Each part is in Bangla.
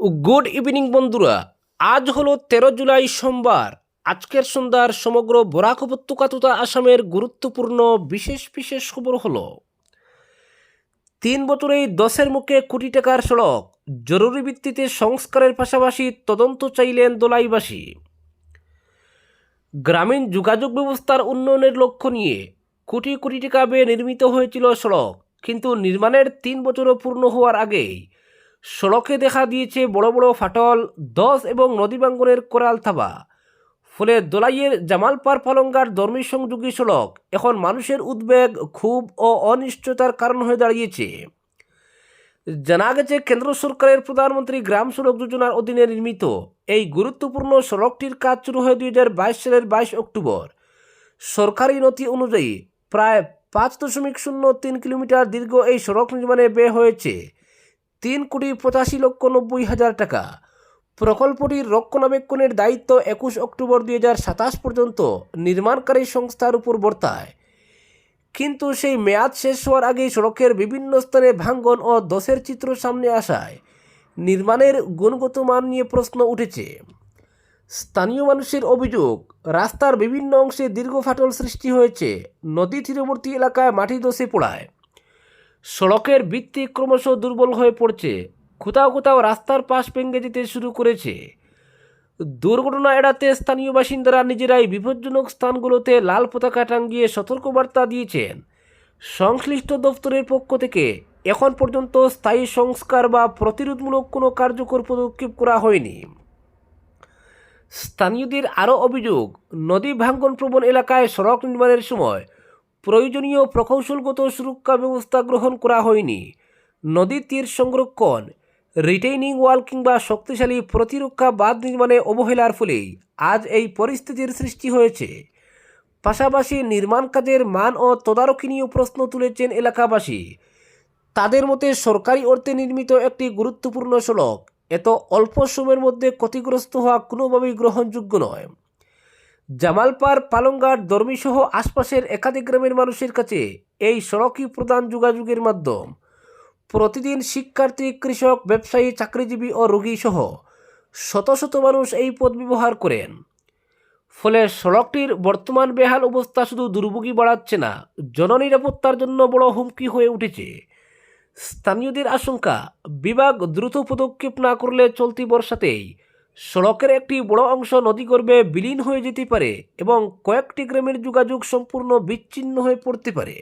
গুড ইভিনিং বন্ধুরা। আজ হলো 13 জুলাই সোমবার। আজকের সন্ধ্যার সমগ্র বরাক উপত্যকা তথা আসামের গুরুত্বপূর্ণ বিশেষ বিশেষ খবর হলো 3 বছরেই 10-এর মুখে কোটি টাকার সড়ক, জরুরি ভিত্তিতে সংস্কারের পাশাপাশি তদন্ত চাইলেন দোলাইবাসী। গ্রামীণ যোগাযোগ ব্যবস্থার উন্নয়নের লক্ষ্য নিয়ে কোটি কোটি টাকা ব্যয়ে নির্মিত হয়েছিল সড়ক, কিন্তু নির্মাণের 3 বছরও পূর্ণ হওয়ার আগেই সড়কে দেখা দিয়েছে বড় বড় ফাটল, ধস এবং নদী ভাঙ্গনের কোরাল থাবা। ফলে দোলাইয়ের জামালপাড় পালংঘাট ধর্মী সংযোগী সড়ক এখন মানুষের উদ্বেগ, ক্ষোভ ও অনিশ্চয়তার কারণ হয়ে দাঁড়িয়েছে। জানা গেছে, কেন্দ্র সরকারের প্রধানমন্ত্রী গ্রাম সড়ক যোজনার অধীনে নির্মিত এই গুরুত্বপূর্ণ সড়কটির কাজ শুরু হয় 2022 সালের 22 অক্টোবর। সরকারি নথি অনুযায়ী প্রায় 5.03 কিলোমিটার দীর্ঘ এই সড়ক নির্মাণে ব্যয় হয়েছে 3,85,90,000 টাকা। প্রকল্পটির রক্ষণাবেক্ষণের দায়িত্ব 21 অক্টোবর 2027 পর্যন্ত নির্মাণকারী সংস্থার উপর বর্তায়। কিন্তু সেই মেয়াদ শেষ হওয়ার আগেই সড়কের বিভিন্ন স্থানে ভাঙ্গন ও ধসের চিত্র সামনে আসায় নির্মাণের গুণগত মান নিয়ে প্রশ্ন উঠেছে। স্থানীয় মানুষের অভিযোগ, রাস্তার বিভিন্ন অংশে দীর্ঘ ফাটল সৃষ্টি হয়েছে, নদী তীরবর্তী এলাকায় মাটি ধসে পড়ায় সড়কের ভিত্তি ক্রমশ দুর্বল হয়ে পড়ছে। কোথাও কোথাও রাস্তার পাশ ভেঙে যেতে শুরু করেছে। দুর্ঘটনা এড়াতে স্থানীয় বাসিন্দারা নিজেরাই বিপজ্জনক স্থানগুলোতে লাল পতাকা টাঙিয়ে সতর্কবার্তা দিয়েছেন। সংশ্লিষ্ট দপ্তরের পক্ষ থেকে এখন পর্যন্ত স্থায়ী সংস্কার বা প্রতিরোধমূলক কোনো কার্যকর পদক্ষেপ করা হয়নি। স্থানীয়দের আরও অভিযোগ, নদী ভাঙ্গন প্রবণ এলাকায় সড়ক নির্মাণের সময় প্রয়োজনীয় প্রকৌশলগত সুরক্ষা ব্যবস্থা গ্রহণ করা হয়নি। নদীর তীর সংরক্ষণ, রিটেইনিং ওয়াল কিংবা শক্তিশালী প্রতিরক্ষা বাঁধ নির্মাণে অবহেলার ফলেই আজ এই পরিস্থিতির সৃষ্টি হয়েছে। পাশাপাশি নির্মাণ কাজের মান ও তদারকি নিয়েও প্রশ্ন তুলেছেন এলাকাবাসী। তাদের মতে, সরকারি অর্থে নির্মিত একটি গুরুত্বপূর্ণ সড়ক এত অল্প সময়ের মধ্যে ক্ষতিগ্রস্ত হওয়া কোনোভাবেই গ্রহণযোগ্য নয়। জামালপাড়, পালংঘাট, ধর্মীসহ আশপাশের একাধিক গ্রামের মানুষের কাছে এই সড়কই প্রধান যোগাযোগের মাধ্যম। প্রতিদিন শিক্ষার্থী, কৃষক, ব্যবসায়ী, চাকরিজীবী ও রোগী সহ শত শত মানুষ এই পথ ব্যবহার করেন। ফলে সড়কটির বর্তমান বেহাল অবস্থা শুধু দুর্ভোগই বাড়াচ্ছে না, জননিরাপত্তার জন্য বড় হুমকি হয়ে উঠেছে। স্থানীয়দের আশঙ্কা, বিভাগ দ্রুত পদক্ষেপ না করলে চলতি বর্ষাতেই সড়কের একটি বড় অংশ নদীগর্ভে বিলীন হয়ে যেতে পারে এবং কয়েকটি গ্রামের যোগাযোগ সম্পূর্ণ বিচ্ছিন্ন হয়ে পড়তে পারে।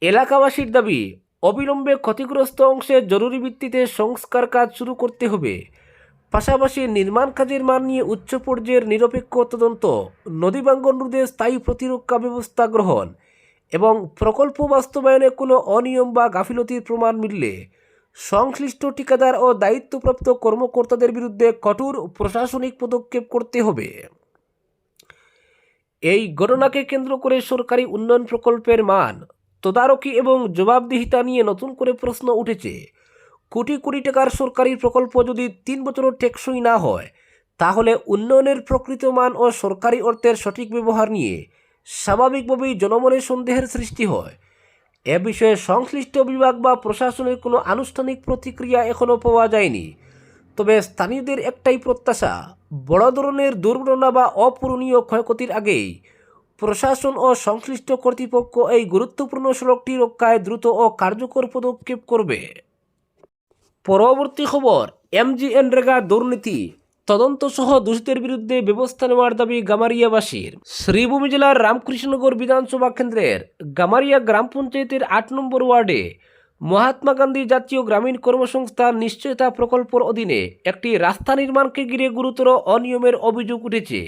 এলাকাবাসীর দাবি, অবিলম্বে ক্ষতিগ্রস্ত অংশে জরুরি ভিত্তিতে সংস্কার কাজ শুরু করতে হবে। পাশাপাশি নির্মাণ কাজের মান নিয়ে উচ্চ পর্যায়ের নিরপেক্ষ তদন্ত, নদী ভাঙ্গন রোধে স্থায়ী প্রতিরক্ষা ব্যবস্থা গ্রহণ এবং প্রকল্প বাস্তবায়নে কোনো অনিয়ম বা গাফিলতির প্রমাণ মিললে সংশ্লিষ্ট ঠিকাদার ও দায়িত্বপ্রাপ্ত কর্মকর্তাদের বিরুদ্ধে কঠোর প্রশাসনিক পদক্ষেপ করতে হবে। এই ঘটনাকে কেন্দ্র করে সরকারি উন্নয়ন প্রকল্পের মান, তদারকি এবং জবাবদিহিতা নিয়ে নতুন করে প্রশ্ন উঠেছে। কোটি কোটি টাকার সরকারি প্রকল্প যদি 3 বছরও টেকসই না হয়, তাহলে উন্নয়নের প্রকৃত মান ও সরকারি অর্থের সঠিক ব্যবহার নিয়ে স্বাভাবিকভাবেই জনমনে সন্দেহের সৃষ্টি হয়। এ বিষয়ে সংশ্লিষ্ট বিভাগ বা প্রশাসনের কোনো আনুষ্ঠানিক প্রতিক্রিয়া এখনও পাওয়া যায়নি। তবে স্থানীয়দের একটাই প্রত্যাশা, বড় ধরনের দুর্ঘটনা বা অপূরণীয় ক্ষয়ক্ষতির আগেই প্রশাসন ও সংশ্লিষ্ট কর্তৃপক্ষ এই গুরুত্বপূর্ণ সড়কটি রক্ষায় দ্রুত ও কার্যকর পদক্ষেপ করবে। পরবর্তী খবর, MGNরেগা দুর্নীতি তদন্ত সহ দোষীদের বিরুদ্ধে ব্যবস্থা নেওয়ার দাবি গামারিয়াবাসীর। শ্রীভূমি জেলার রামকৃষ্ণনগর বিধানসভা কেন্দ্রের গামারিয়া গ্রাম পঞ্চায়েতের 8 নম্বর ওয়ার্ডে মহাত্মা গান্ধী জাতীয় গ্রামীণ কর্মসংস্থান নিশ্চয়তা প্রকল্পের অধীনে একটি রাস্তা নির্মাণকে ঘিরে গুরুতর অনিয়মের অভিযোগ উঠেছে।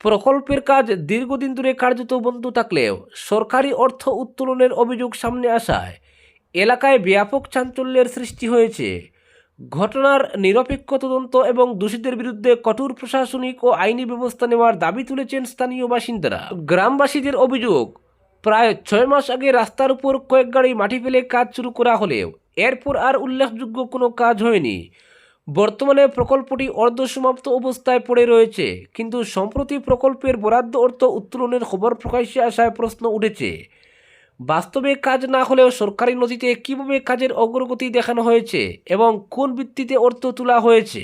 প্রকল্পের কাজ দীর্ঘদিন ধরে কার্যত বন্ধ থাকলেও সরকারি অর্থ উত্তোলনের অভিযোগ সামনে আসায় এলাকায় ব্যাপক চাঞ্চল্যের সৃষ্টি হয়েছে। ঘটনার নিরপেক্ষ তদন্ত এবং দোষীদের বিরুদ্ধে কঠোর প্রশাসনিক ও আইনি ব্যবস্থা নেওয়ার দাবি তুলেছেন স্থানীয় বাসিন্দারা। গ্রামবাসীদের অভিযোগ, প্রায় 6 মাস আগে রাস্তার উপর কয়েক গাড়ি মাটি ফেলে কাজ শুরু করা হলেও এরপর আর উল্লেখযোগ্য কোনো কাজ হয়নি। বর্তমানে প্রকল্পটি অর্ধসমাপ্ত অবস্থায় পড়ে রয়েছে, কিন্তু সম্প্রতি প্রকল্পের বরাদ্দ অর্থ উত্তোলনের খবর প্রকাশ্যে আসায় প্রশ্ন উঠেছে, বাস্তবে কাজ না হলেও সরকারি নথিতে কীভাবে কাজের অগ্রগতি দেখানো হয়েছে এবং কোন ভিত্তিতে অর্থ তোলা হয়েছে।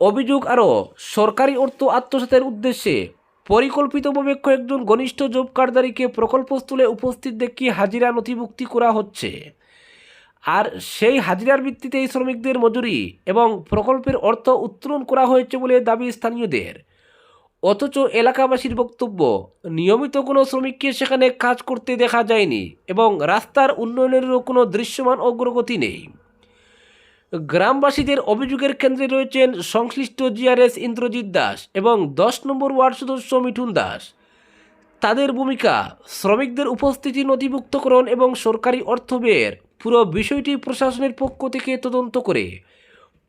অভিযোগ আরও, সরকারি অর্থ আত্মসাতের উদ্দেশ্যে পরিকল্পিতভাবে কয়েকজন ঘনিষ্ঠ জব কার্ডধারীকে প্রকল্পস্থলে উপস্থিত দেখিয়ে হাজিরা নথিভুক্তি করা হচ্ছে, আর সেই হাজিরার ভিত্তিতেই শ্রমিকদের মজুরি এবং প্রকল্পের অর্থ উত্তোলন করা হয়েছে বলে দাবি স্থানীয়দের। অথচ এলাকাবাসীর বক্তব্য, নিয়মিত কোনো শ্রমিককে সেখানে কাজ করতে দেখা যায়নি এবং রাস্তার উন্নয়নেরও কোনো দৃশ্যমান অগ্রগতি নেই। গ্রামবাসীদের অভিযোগের কেন্দ্রে রয়েছেন সংশ্লিষ্ট জিআরএস ইন্দ্রজিৎ দাস এবং 10 নম্বর ওয়ার্ড সদস্য মিঠুন দাস। তাদের ভূমিকা, শ্রমিকদের উপস্থিতি নথিভুক্তকরণ এবং সরকারি অর্থ ব্যয়ের পুরো বিষয়টি প্রশাসনের পক্ষ থেকে তদন্ত করে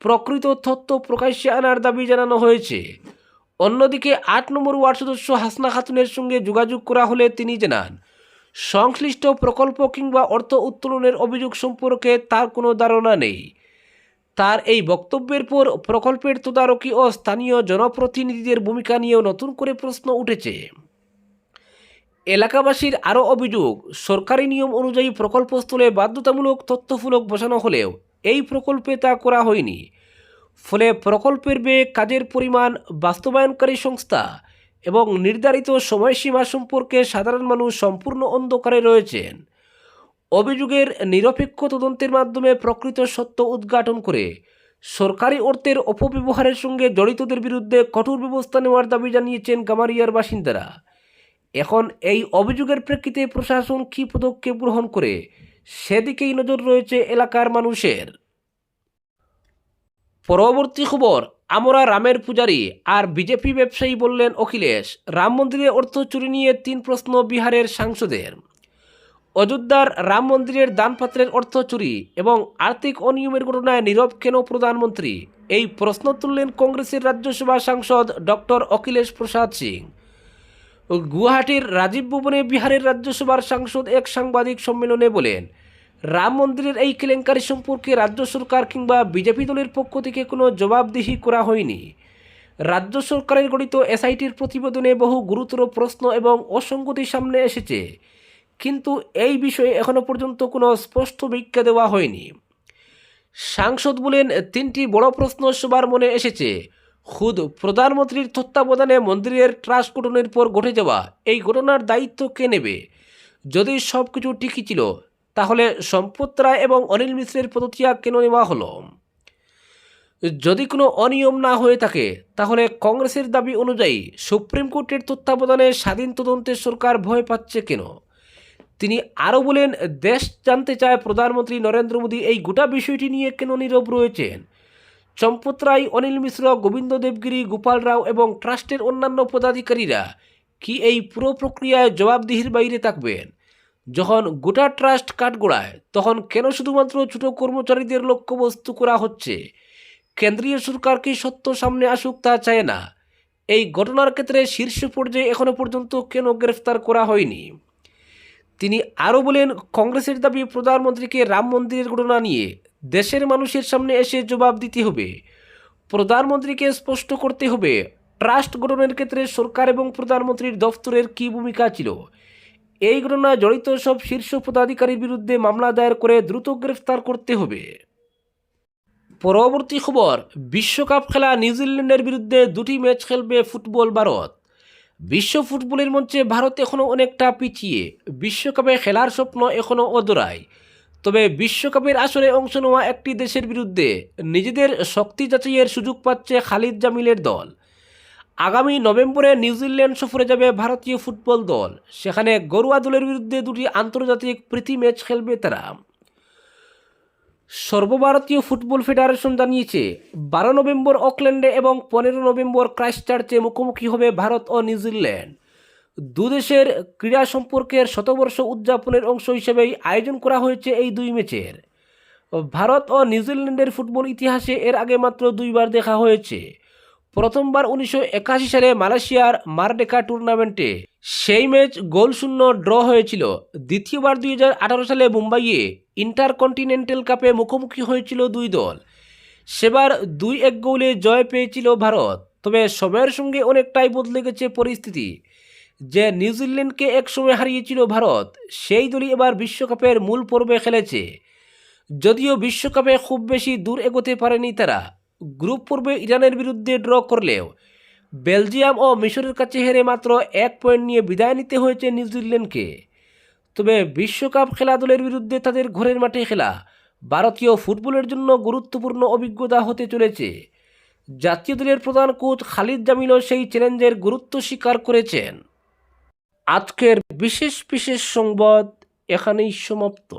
প্রকৃত তথ্য প্রকাশ্যে আনার দাবি জানানো হয়েছে। অন্যদিকে 8 নম্বর ওয়ার্ড সদস্য হাসনা খাতুনের সঙ্গে যোগাযোগ করা হলে তিনি জানান, সংশ্লিষ্ট প্রকল্প কিংবা অর্থ উত্তোলনের অভিযোগ সম্পর্কে তার কোনো ধারণা নেই। তার এই বক্তব্যের পর প্রকল্পের তদারকি ও স্থানীয় জনপ্রতিনিধিদের ভূমিকা নিয়েও নতুন করে প্রশ্ন উঠেছে। এলাকাবাসীর আরও অভিযোগ, সরকারি নিয়ম অনুযায়ী প্রকল্পস্থলে বাধ্যতামূলক তথ্যফলক বসানো হলেও এই প্রকল্পে তা করা হয়নি। ফলে প্রকল্পের ব্যয়, কাজের পরিমাণ, বাস্তবায়নকারী সংস্থা এবং নির্ধারিত সময়সীমা সম্পর্কে সাধারণ মানুষ সম্পূর্ণ অন্ধকারে রয়েছেন। অভিযোগের নিরপেক্ষ তদন্তের মাধ্যমে প্রকৃত সত্য উদ্ঘাটন করে সরকারি অর্থের অপব্যবহারের সঙ্গে জড়িতদের বিরুদ্ধে কঠোর ব্যবস্থা নেওয়ার দাবি জানিয়েছেন গামারিয়ার বাসিন্দারা। এখন এই অভিযোগের প্রেক্ষিতে প্রশাসন কী পদক্ষেপ গ্রহণ করে সেদিকেই নজর রয়েছে এলাকার মানুষের। পরবর্তী খবর, আমরা রামের পূজারী আর বিজেপি ব্যবসায়ী বললেন অখিলেশ। রাম মন্দিরে অর্থ চুরি নিয়ে 3 প্রশ্ন বিহারের সাংসদের। অযোধ্যার রাম মন্দিরের দানপাত্রের অর্থ চুরি এবং আর্থিক অনিয়মের ঘটনায় নীরব কেন প্রধানমন্ত্রী, এই প্রশ্ন তুললেন কংগ্রেসের রাজ্যসভা সাংসদ ডক্টর অখিলেশ প্রসাদ সিং। গুয়াহাটির রাজীব ভবনে বিহারের রাজ্যসভার সাংসদ এক সাংবাদিক সম্মেলনে বলেন, রাম মন্দিরের এই কেলেঙ্কারি সম্পর্কে রাজ্য সরকার কিংবা বিজেপি দলের পক্ষ থেকে কোনো জবাবদিহি করা হয়নি। রাজ্য সরকারের গঠিত এসআইটির প্রতিবেদনে বহু গুরুতর প্রশ্ন এবং অসঙ্গতি সামনে এসেছে, কিন্তু এই বিষয়ে এখনও পর্যন্ত কোনো স্পষ্ট ব্যাখ্যা দেওয়া হয়নি। সাংসদ বলেন, 3টি বড় প্রশ্ন সবার মনে এসেছে। খুদ প্রধানমন্ত্রীর তত্ত্বাবধানে মন্দিরের ট্রাস্ট গঠনের পর ঘটে যাওয়া এই ঘটনার দায়িত্ব কে নেবে? যদি সব কিছু ঠিকই ছিল, তাহলে সম্পত রায় এবং অনিল মিশ্রের পদত্যাগ কেন নেওয়া হলো? যদি কোনো অনিয়ম না হয়ে থাকে, তাহলে কংগ্রেসের দাবি অনুযায়ী সুপ্রিম কোর্টের তত্ত্বাবধানে স্বাধীন তদন্তে সরকার ভয় পাচ্ছে কেন? তিনি আরও বলেন, দেশ জানতে চায় প্রধানমন্ত্রী নরেন্দ্র মোদী এই গোটা বিষয়টি নিয়ে কেন নীরব রয়েছেন। চম্পত রায়, অনিল মিশ্র, গোবিন্দ দেবগিরি, গোপাল রাও এবং ট্রাস্টের অন্যান্য পদাধিকারীরা কি এই পুরো প্রক্রিয়ায় জবাবদিহির বাইরে থাকবেন? যখন গোটা ট্রাস্ট কাঠগড়ায়, তখন কেন শুধুমাত্র ছোট কর্মচারীদের লক্ষ্যবস্তু করা হচ্ছে? কেন্দ্রীয় সরকার কি সত্য সামনে আসুক তা চায় না? এই ঘটনার ক্ষেত্রে শীর্ষ পর্যায়ে এখনও পর্যন্ত কেন গ্রেফতার করা হয়নি? তিনি আরও বলেন, কংগ্রেসের দাবি প্রধানমন্ত্রীকে রাম মন্দিরের ঘটনা নিয়ে দেশের মানুষের সামনে এসে জবাব দিতে হবে। প্রধানমন্ত্রীকে স্পষ্ট করতে হবে ট্রাস্ট গঠনের ক্ষেত্রে সরকার এবং প্রধানমন্ত্রীর দফতরের কী ভূমিকা ছিল। এই ঘটনায় জড়িত সব শীর্ষ পদাধিকারীর বিরুদ্ধে মামলা দায়ের করে দ্রুত গ্রেফতার করতে হবে। পরবর্তী খবর, বিশ্বকাপ খেলা নিউজিল্যান্ডের বিরুদ্ধে 2টি ম্যাচ খেলবে ফুটবল ভারত। বিশ্ব ফুটবলের মঞ্চে ভারত এখনও অনেকটা পিছিয়ে। বিশ্বকাপে খেলার স্বপ্ন এখনও অধরায়। তবে বিশ্বকাপের আসরে অংশ নেওয়া একটি দেশের বিরুদ্ধে নিজেদের শক্তি যাচাইয়ের সুযোগ পাচ্ছে খালিদ জামিলের দল। আগামী নভেম্বরে নিউজিল্যান্ড সফরে যাবে ভারতীয় ফুটবল দল। সেখানে ঘরোয়া দলের বিরুদ্ধে 2টি আন্তর্জাতিক প্রীতি ম্যাচ খেলবে তারা। সর্বভারতীয় ফুটবল ফেডারেশন জানিয়েছে, 12 নভেম্বর অকল্যান্ডে এবং 15 নভেম্বর ক্রাইস্টচার্চে মুখোমুখি হবে ভারত ও নিউজিল্যান্ড। দুদেশের ক্রীড়া সম্পর্কের শতবর্ষ উদযাপনের অংশ হিসেবেই আয়োজন করা হয়েছে এই 2 ম্যাচের। ভারত ও নিউজিল্যান্ডের ফুটবল ইতিহাসে এর আগে মাত্র 2বার দেখা হয়েছে। প্রথমবার 1981 সালে মালয়েশিয়ার মারডেকা টুর্নামেন্টে, সেই ম্যাচ গোলশূন্য ড্র হয়েছিল। দ্বিতীয়বার 2018 সালে মুম্বাইয়ে ইন্টারকন্টিনেন্টাল কাপে মুখোমুখি হয়েছিল 2 দল। সেবার 2-1 গোলে জয় পেয়েছিল ভারত। তবে সময়ের সঙ্গে অনেকটাই বদলে গেছে পরিস্থিতি। যে নিউজিল্যান্ডকে একসময় হারিয়েছিল ভারত, সেই দলই এবার বিশ্বকাপের মূল পর্বে খেলেছে। যদিও বিশ্বকাপে খুব বেশি দূর এগোতে পারেনি তারা। গ্রুপ পর্বে ইরানের বিরুদ্ধে ড্র করলেও বেলজিয়াম ও মিশরের কাছে হেরে মাত্র 1 পয়েন্ট নিয়ে বিদায় নিতে হয়েছে নিউজিল্যান্ডকে। তবে বিশ্বকাপ খেলা দলের বিরুদ্ধে তাদের ঘরের মাঠে খেলা ভারতীয় ফুটবলের জন্য গুরুত্বপূর্ণ অভিজ্ঞতা হতে চলেছে। জাতীয় দলের প্রধান কোচ খালিদ জামিলও সেই চ্যালেঞ্জের গুরুত্ব স্বীকার করেছেন। আজকের বিশেষ সংবাদ এখানেই সমাপ্ত।